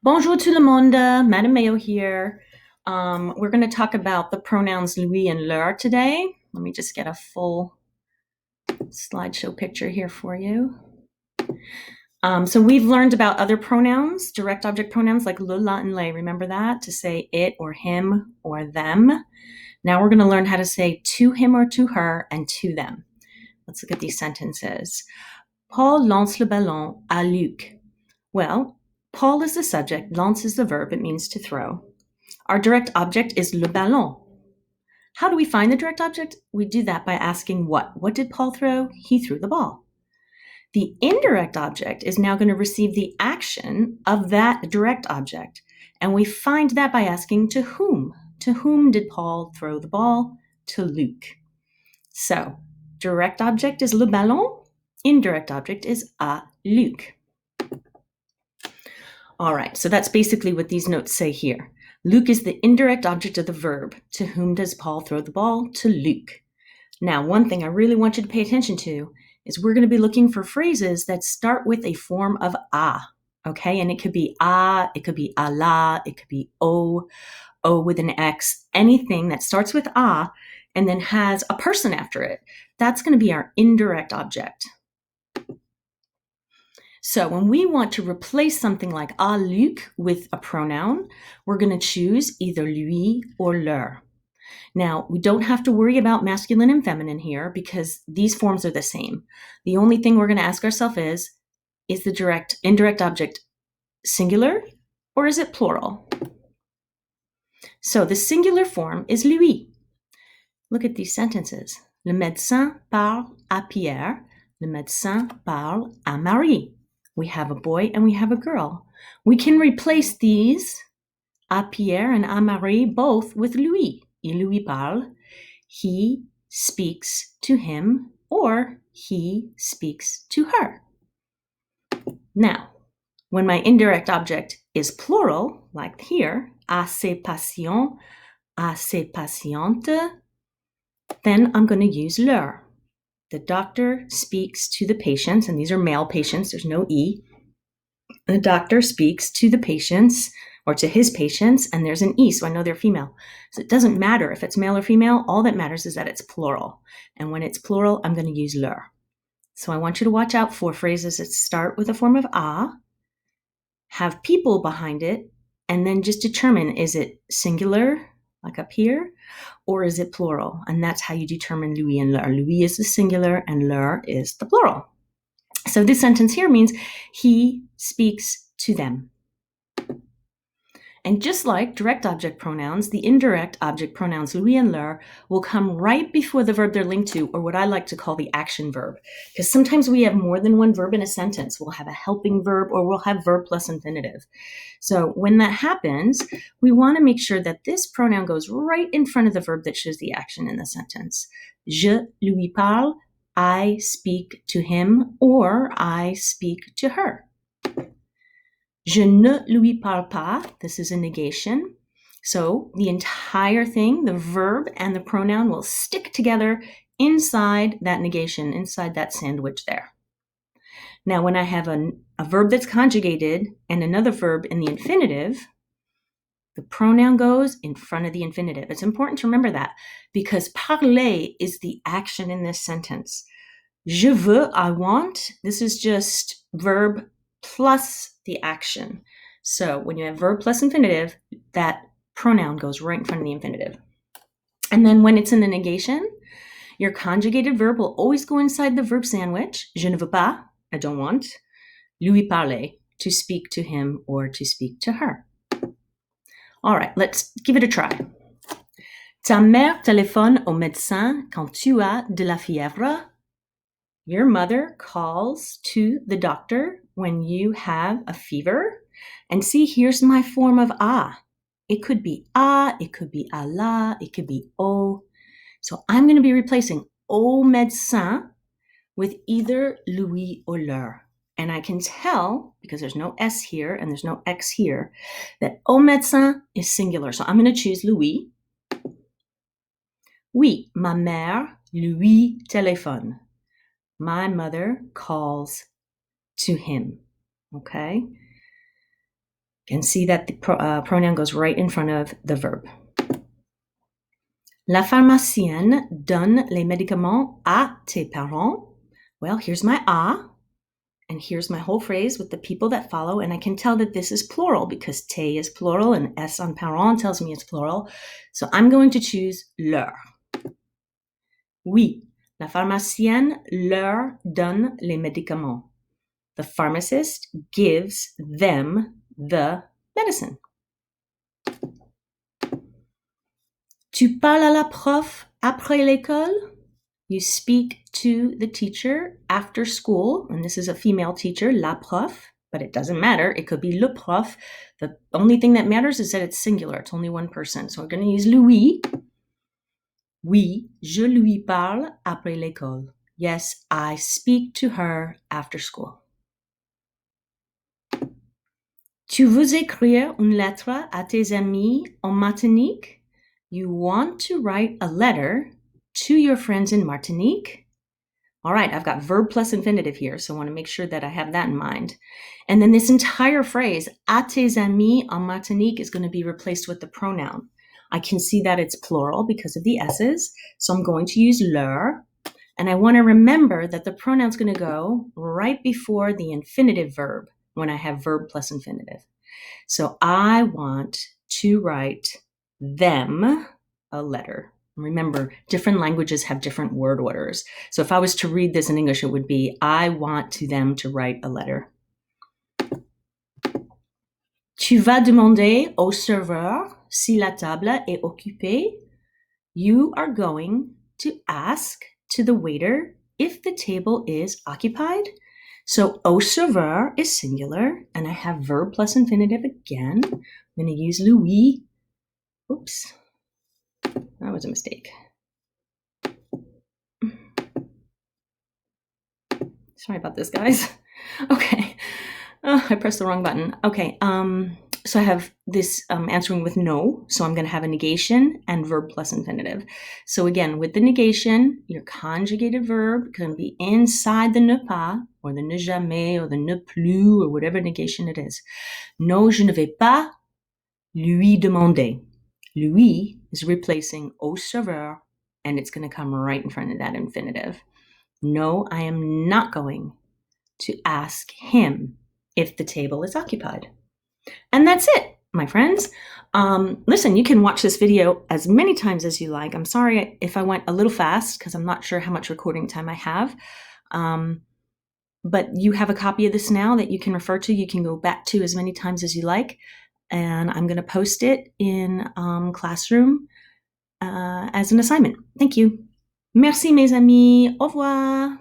Bonjour tout le monde, Madame Mayo here. We're going to talk about the pronouns lui and leur today. Let me just get a full slideshow picture here for you. So we've learned about other pronouns, direct object pronouns like le, la, and les. Remember that? To say it or him or them. Now we're going to learn how to say to him or to her and to them. Let's look at these sentences. Paul lance le ballon à Luc. Well, Paul is the subject, lance is the verb, it means to throw. Our direct object is le ballon. How do we find the direct object? We do that by asking what? What did Paul throw? He threw the ball. The indirect object is now going to receive the action of that direct object. And we find that by asking to whom? To whom did Paul throw the ball? To Luc. So, direct object is le ballon. Indirect object is à Luc. All right, so that's basically what these notes say here. Luc is the indirect object of the verb. To whom does Paul throw the ball? To Luc. Now, one thing I really want you to pay attention to is we're going to be looking for phrases that start with a form of a, okay? And it could be a, it could be a la, it could be o with an X, anything that starts with a and then has a person after it. That's going to be our indirect object. So when we want to replace something like à Luc with a pronoun, we're going to choose either lui or leur. Now, we don't have to worry about masculine and feminine here because these forms are the same. The only thing we're going to ask ourselves is the indirect object singular or is it plural? So the singular form is lui. Look at these sentences. Le médecin parle à Pierre. Le médecin parle à Marie. We have a boy and we have a girl. We can replace these, à Pierre and à Marie, both with lui. Il lui parle. He speaks to him or he speaks to her. Now, when my indirect object is plural, like here, à ses patients, à ses patientes, then I'm going to use leur. The doctor speaks to the patients, and these are male patients, there's no E. The doctor speaks to the patients or to his patients, and there's an E, so I know they're female. So it doesn't matter if it's male or female, all that matters is that it's plural. And when it's plural, I'm going to use leur. So I want you to watch out for phrases that start with a form of a, have people behind it, and then just determine, is it singular, like up here, or is it plural? And that's how you determine lui and leur. Lui is the singular and leur is the plural. So this sentence here means he speaks to them. And just like direct object pronouns, the indirect object pronouns lui and leur will come right before the verb they're linked to, or what I like to call the action verb. Because sometimes we have more than one verb in a sentence. We'll have a helping verb or we'll have verb plus infinitive. So when that happens, we want to make sure that this pronoun goes right in front of the verb that shows the action in the sentence. Je lui parle, I speak to him, or I speak to her. Je ne lui parle pas, this is a negation. So the entire thing, the verb and the pronoun will stick together inside that negation, inside that sandwich there. Now, when I have a verb that's conjugated and another verb in the infinitive, the pronoun goes in front of the infinitive. It's important to remember that because parler is the action in this sentence. Je veux, I want, this is just verb plus the action. So when you have verb plus infinitive, that pronoun goes right in front of the infinitive. And then when it's in the negation, your conjugated verb will always go inside the verb sandwich. Je ne veux pas, I don't want. Lui parler, to speak to him or to speak to her. All right, let's give it a try. Ta mère téléphone au médecin quand tu as de la fièvre. Your mother calls to the doctor when you have a fever. And see, here's my form of a. It could be a, it could be à la, it could be o. So I'm going to be replacing au médecin with either lui or leur. And I can tell, because there's no S here and there's no X here, that au médecin is singular. So I'm going to choose lui. Oui, ma mère lui téléphone. My mother calls to him, okay? You can see that the pronoun goes right in front of the verb. La pharmacienne donne les médicaments à tes parents. Well, here's my à, and here's my whole phrase with the people that follow, and I can tell that this is plural because tes is plural and s on parent tells me it's plural. So I'm going to choose leur. Oui, la pharmacienne leur donne les médicaments. The pharmacist gives them the medicine. Tu parles à la prof après l'école? You speak to the teacher after school, and this is a female teacher, la prof, but it doesn't matter. It could be le prof. The only thing that matters is that it's singular. It's only one person. So we're going to use lui. Oui, je lui parle après l'école. Yes, I speak to her after school. Tu veux écrire une lettre à tes amis en Martinique? You want to write a letter to your friends in Martinique? All right, I've got verb plus infinitive here, so I want to make sure that I have that in mind. And then this entire phrase, à tes amis en Martinique, is going to be replaced with the pronoun. I can see that it's plural because of the S's, so I'm going to use leur. And I want to remember that the pronoun's going to go right before the infinitive verb when I have verb plus infinitive. So I want to write them a letter. Remember, different languages have different word orders. So if I was to read this in English, it would be, I want to them to write a letter. Tu vas demander au serveur si la table est occupée. You are going to ask to the waiter if the table is occupied. So au serveur is singular, and I have verb plus infinitive again. I'm going to use lui. Oops, that was a mistake. Sorry about this, guys. Okay, I pressed the wrong button. Okay, so I have this answering with no, so I'm going to have a negation and verb plus infinitive. So again, with the negation, your conjugated verb can be inside the ne pas, or the ne jamais, or the ne plus, or whatever negation it is. No, je ne vais pas lui demander. Lui is replacing au serveur, and it's going to come right in front of that infinitive. No, I am not going to ask him if the table is occupied. And that's it, my friends. Listen, you can watch this video as many times as you like. I'm sorry if I went a little fast because I'm not sure how much recording time I have. But you have a copy of this now that you can refer to. You can go back to as many times as you like. And I'm going to post it in Classroom as an assignment. Thank you. Merci, mes amis. Au revoir.